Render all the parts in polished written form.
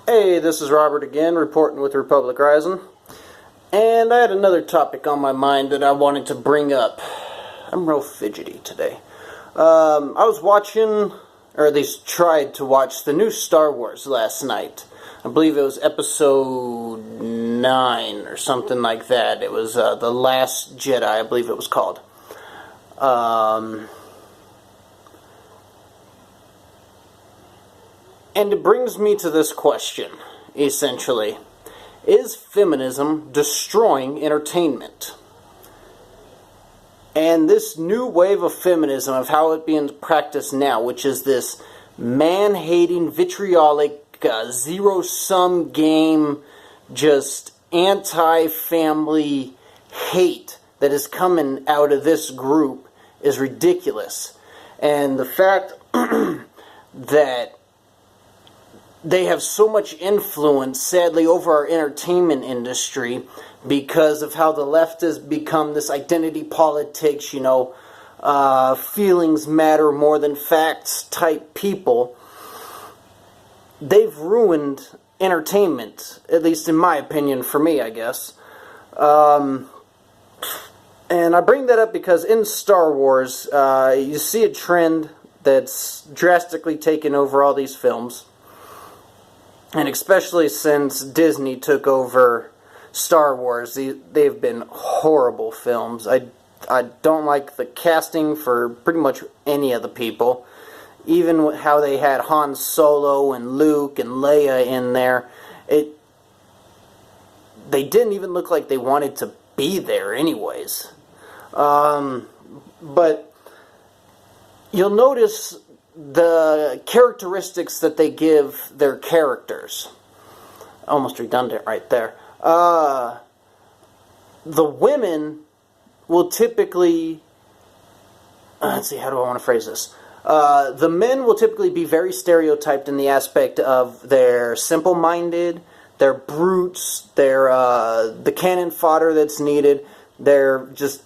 Hey, this is Robert again, reporting with Republic Rising. And I had another topic on my mind that I wanted to bring up. I'm real fidgety today. I was watching, or at least tried to watch, the new Star Wars last night. I believe it was episode 9 or something like that. It was The Last Jedi, I believe it was called. And it brings me to this question, essentially. Is feminism destroying entertainment? And this new wave of feminism, of how it's being practiced now, which is this man-hating, vitriolic, zero-sum game, just anti-family hate that is coming out of this group is ridiculous. And the fact that they have so much influence, sadly, over our entertainment industry because of how the left has become this identity politics, feelings matter more than facts type people. They've ruined entertainment, at least in my opinion, for me, I guess. And I bring that up because in Star Wars, you see a trend that's drastically taken over all these films. And especially since Disney took over Star Wars, they've been horrible films. I don't like the casting for pretty much any of the people. Even how they had Han Solo and Luke and Leia in there, they didn't even look like they wanted to be there anyways. But you'll notice the characteristics that they give their characters. Almost redundant right there. The women will typically... let's see, how do I want to phrase this? The men will typically be very stereotyped in the aspect of they're simple-minded, they're brutes, they're the cannon fodder that's needed, they're just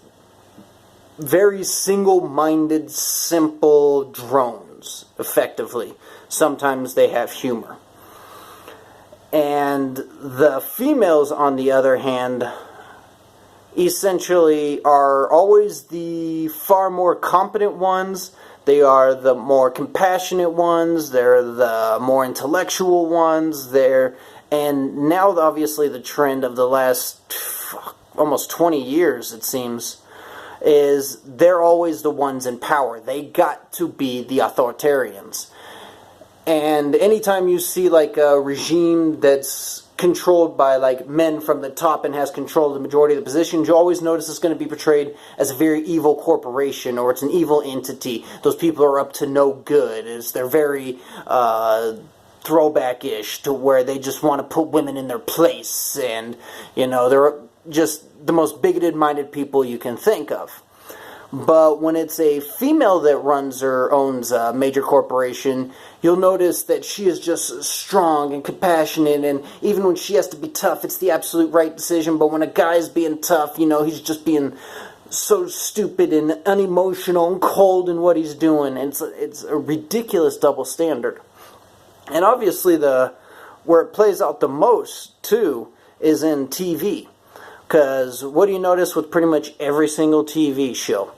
very single-minded, simple drones, effectively. Sometimes they have humor. And the females, on the other hand, essentially are always the far more competent ones. They are the more compassionate ones. They're the more intellectual ones. And now, obviously, the trend of the last almost 20 years, it seems, is they're always the ones in power. They got to be the authoritarians. And anytime you see like a regime that's controlled by like men from the top and has control of the majority of the positions, you always notice it's going to be portrayed as a very evil corporation, or it's an evil entity. Those people are up to no good. They're very throwback-ish to where they just want to put women in their place, and they're just the most bigoted-minded people you can think of. But when it's a female that runs or owns a major corporation, you'll notice that she is just strong and compassionate, and even when she has to be tough, it's the absolute right decision. But when a guy's being tough, he's just being so stupid and unemotional and cold in what he's doing. And it's a ridiculous double standard. And obviously where it plays out the most, too, is in TV. Because what do you notice with pretty much every single TV show?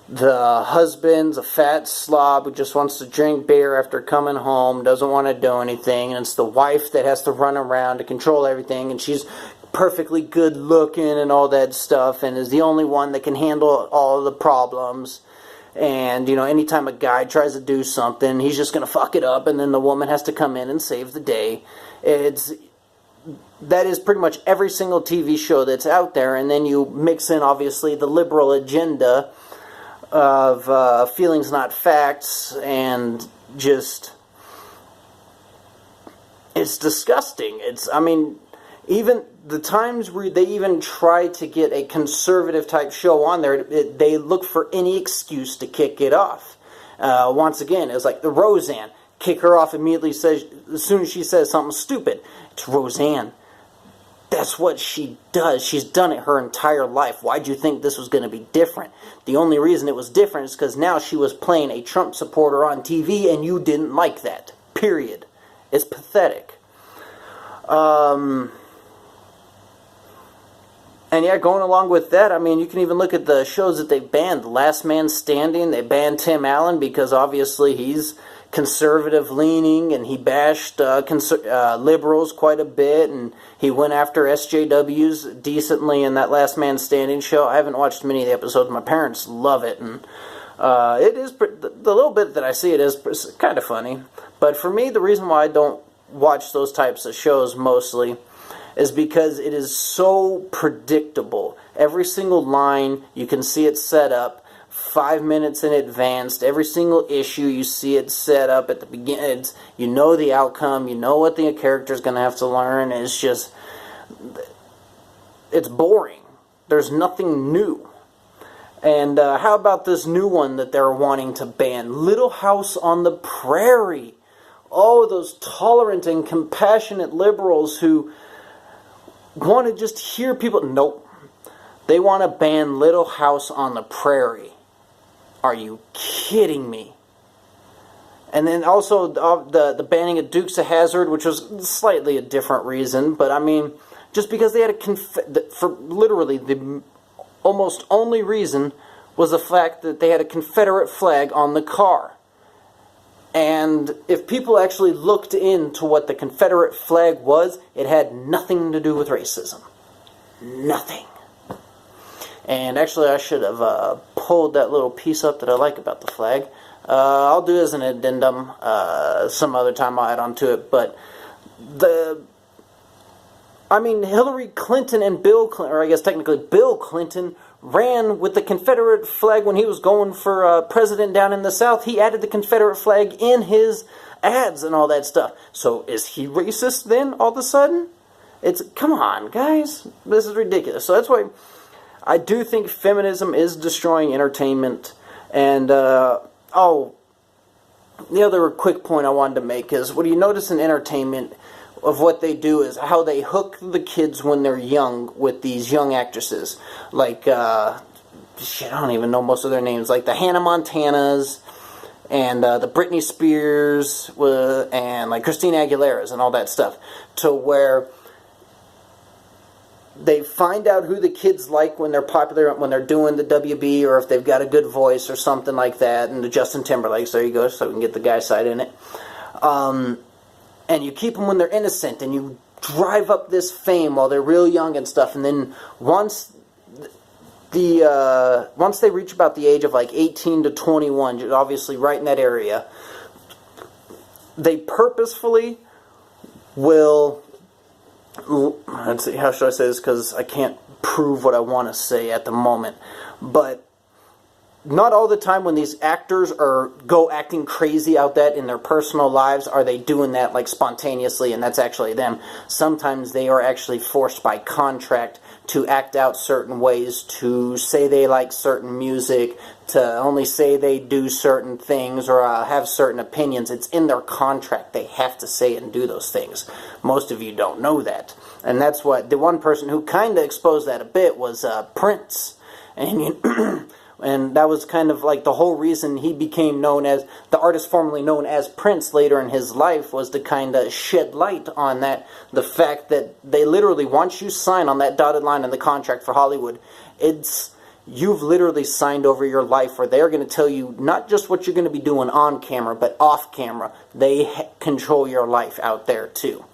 The husband's a fat slob who just wants to drink beer after coming home, doesn't want to do anything, and it's the wife that has to run around to control everything, and she's perfectly good looking and all that stuff, and is the only one that can handle all the problems. And, anytime a guy tries to do something, he's just going to fuck it up, and then the woman has to come in and save the day. That is pretty much every single TV show that's out there, and then you mix in, obviously, the liberal agenda of feelings not facts, and just, it's disgusting. Even the times where they even try to get a conservative type show on there, they look for any excuse to kick it off. Once again, it's like the Roseanne. Kick her off immediately, as soon as she says something stupid. It's Roseanne. That's what she does. She's done it her entire life. Why'd you think this was going to be different? The only reason it was different is because now she was playing a Trump supporter on TV and you didn't like that. Period. It's pathetic. And yeah, going along with that, I mean, you can even look at the shows that they banned. Last Man Standing, they banned Tim Allen because obviously he's conservative-leaning, and he bashed liberals quite a bit, and he went after SJWs decently in that Last Man Standing show. I haven't watched many of the episodes. My parents love it, and it is the little bit that I see it is kind of funny. But for me, the reason why I don't watch those types of shows mostly is because it is so predictable. Every single line, you can see it set up 5 minutes in advance. Every single issue, you see it set up at the beginning. You know the outcome. You know what the character's going to have to learn. It's just, it's boring. There's nothing new. And how about this new one that they're wanting to ban? Little House on the Prairie. Oh, those tolerant and compassionate liberals who want to just hear people. Nope. They want to ban Little House on the Prairie. Are you kidding me? And then also the banning of Dukes of Hazzard, which was slightly a different reason, but I mean, just because they had for literally the almost only reason was the fact that they had a Confederate flag on the car. And if people actually looked into what the Confederate flag was, it had nothing to do with racism. Nothing. And actually, I should have pulled that little piece up that I like about the flag. I'll do it as an addendum some other time. I'll add on to it. But Hillary Clinton and Bill Clinton, or I guess technically Bill Clinton, ran with the Confederate flag when he was going for president down in the South. He added the Confederate flag in his ads and all that stuff. So is he racist then all of a sudden? Come on, guys. This is ridiculous. So that's why I do think feminism is destroying entertainment. And, the other quick point I wanted to make is, what do you notice in entertainment of what they do is how they hook the kids when they're young with these young actresses. Like, I don't even know most of their names. Like the Hannah Montanas and the Britney Spears and like Christina Aguilera's and all that stuff. To where they find out who the kids like when they're popular, when they're doing the WB, or if they've got a good voice or something like that. And the Justin Timberlake's, there you go, so we can get the guy side in it. And you keep them when they're innocent, and you drive up this fame while they're real young and stuff. And then once they reach about the age of like 18 to 21, obviously right in that area, they purposefully will, let's see, how should I say this, because I can't prove what I want to say at the moment, but not all the time when these actors go acting crazy out that in their personal lives are they doing that like spontaneously and that's actually them. Sometimes they are actually forced by contract to act out certain ways, to say they like certain music, to only say they do certain things or have certain opinions. It's in their contract. They have to say and do those things. Most of you don't know that. And that's what the one person who kind of exposed that a bit was Prince. And and that was kind of like the whole reason he became known as the artist formerly known as Prince later in his life, was to kind of shed light on that. The fact that they literally, once you sign on that dotted line in the contract for Hollywood, you've literally signed over your life, where they're going to tell you not just what you're going to be doing on camera, but off camera. They control your life out there too.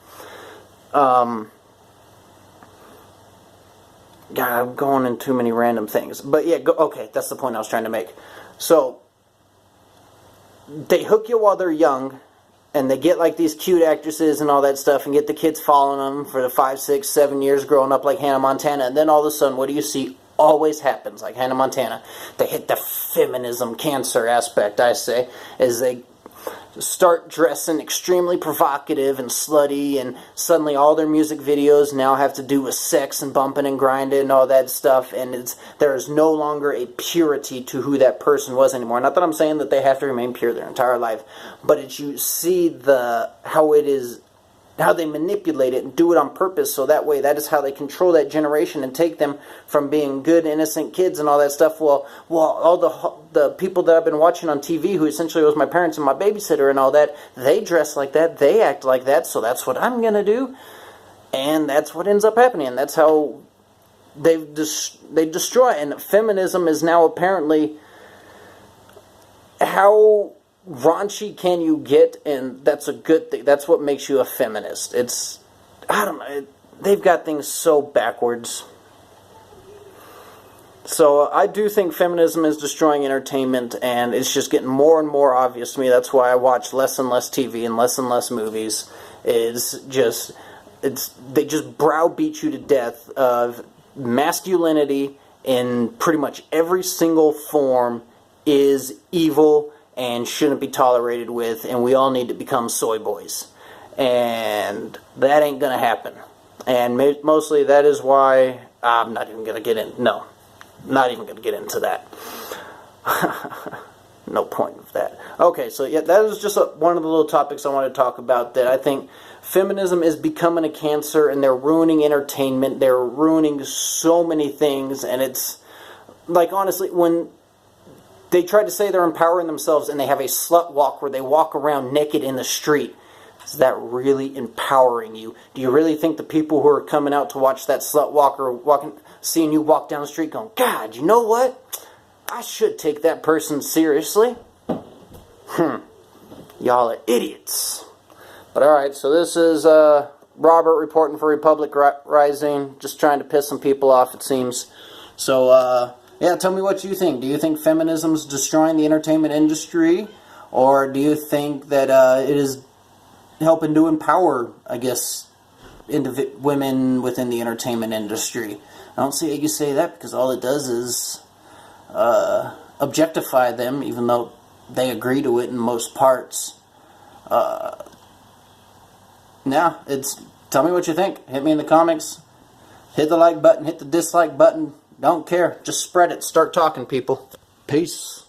God, I'm going in too many random things. But yeah, okay, that's the point I was trying to make. So, they hook you while they're young, and they get like these cute actresses and all that stuff, and get the kids following them for the 5, 6, 7 years growing up like Hannah Montana, and then all of a sudden, what do you see? Always happens, like Hannah Montana. They hit the feminism cancer aspect, I say, as they start dressing extremely provocative and slutty, and suddenly all their music videos now have to do with sex and bumping and grinding and all that stuff, and there is no longer a purity to who that person was anymore. Not that I'm saying that they have to remain pure their entire life, but you see how they manipulate it and do it on purpose, so that way that is how they control that generation and take them from being good, innocent kids and all that stuff. Well, all the people that I've been watching on TV, who essentially was my parents and my babysitter and all that, they dress like that, they act like that, so that's what I'm going to do. And that's what ends up happening. That's how they destroy. And feminism is now apparently, how raunchy can you get, and that's a good thing. That's what makes you a feminist. It's, I don't know, they've got things so backwards. So I do think feminism is destroying entertainment, and it's just getting more and more obvious to me. That's why I watch less and less TV and less movies. They just browbeat you to death of masculinity in pretty much every single form is evil and shouldn't be tolerated with, and we all need to become soy boys. And that ain't gonna happen. And mostly that is why I'm not even gonna get in. No. Not even going to get into that. No point of that. Okay, so yeah, that is just one of the little topics I want to talk about, that I think feminism is becoming a cancer, and they're ruining entertainment. They're ruining so many things, and it's like, honestly, when they try to say they're empowering themselves and they have a slut walk where they walk around naked in the street, is that really empowering you? Do you really think the people who are coming out to watch that slut walk are seeing you walk down the street going, God, you know what? I should take that person seriously. Y'all are idiots. But alright, so this is Robert reporting for Republic Rising. Just trying to piss some people off, it seems. So, yeah, tell me what you think. Do you think feminism is destroying the entertainment industry? Or do you think that it is helping to empower, I guess, women within the entertainment industry? I don't see how you say that, because all it does is objectify them, even though they agree to it in most parts. Yeah, tell me what you think. Hit me in the comments. Hit the like button, hit the dislike button. Don't care. Just spread it. Start talking, people. Peace.